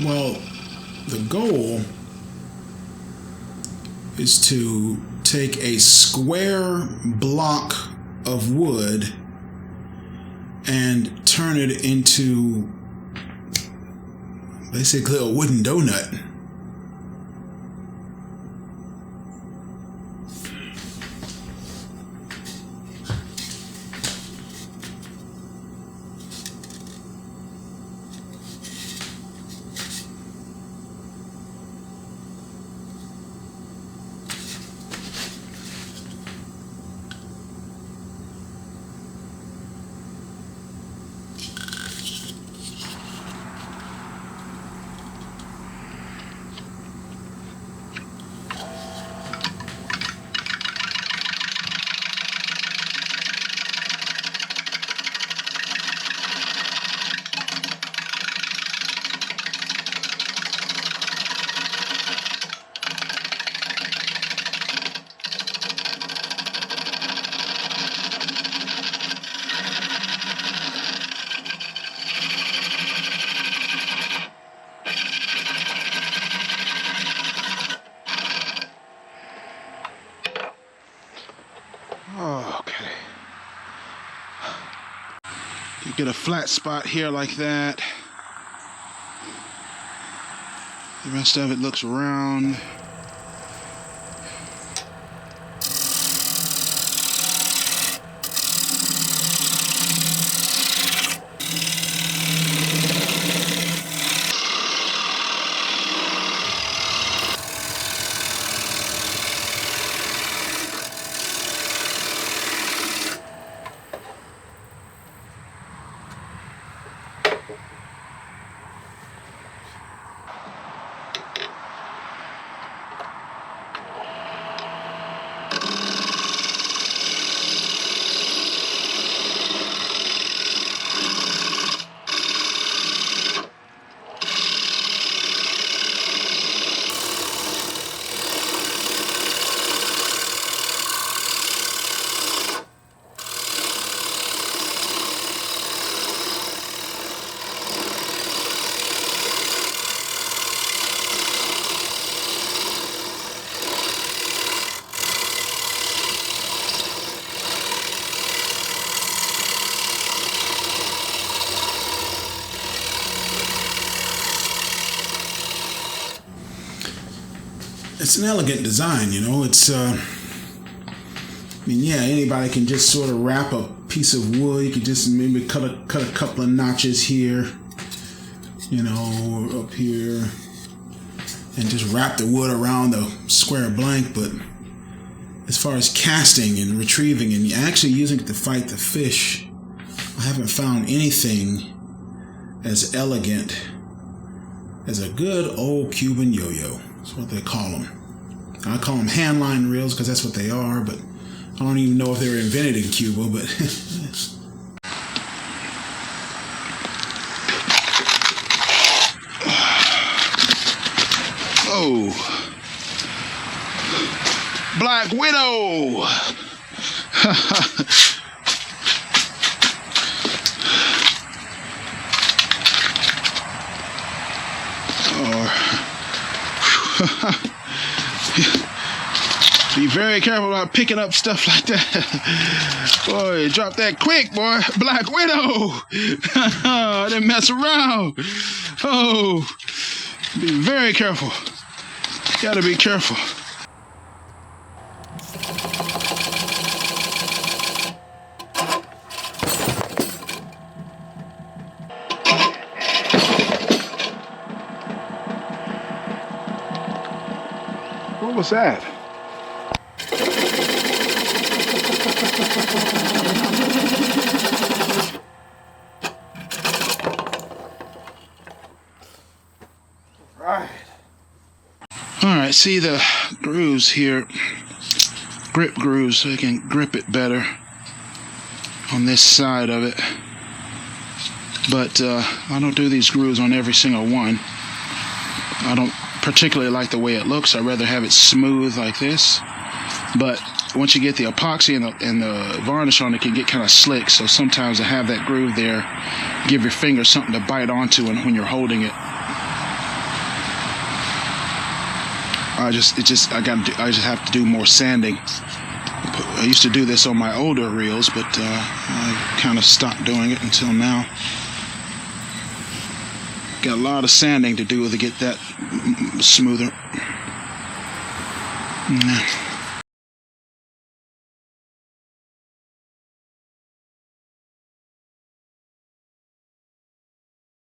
Well, the goal is to take a square block of wood and turn it into basically a wooden donut. Okay. You get a flat spot here like that. The rest of it looks round. It's an elegant design, you know. It's, I mean, yeah, anybody can just sort of wrap a piece of wood. You can just maybe cut a couple of notches here, you know, or up here, and just wrap the wood around the square blank. But as far as casting and retrieving and actually using it to fight the fish, I haven't found anything as elegant as a good old Cuban yo-yo. That's what they call them. I call them handline reels because that's what they are, but I don't even know if they were invented in Cuba, but oh, Black Widow. Be very careful about picking up stuff like that. Boy, drop that quick, boy. Black Widow. I didn't mess around. Oh, be very careful. Gotta be careful. What was that? Right. All right, see the grooves here, grip grooves, so you can grip it better on this side of it. But I don't do these grooves on every single one. I don't particularly like the way it looks. I'd rather have it smooth like this. But once you get the epoxy and the varnish on it, can get kind of slick. So sometimes to have that groove there, give your finger something to bite onto when you're holding it. I just have to do more sanding. I used to do this on my older reels, but I kind of stopped doing it until now. Got a lot of sanding to do to get that smoother. Yeah.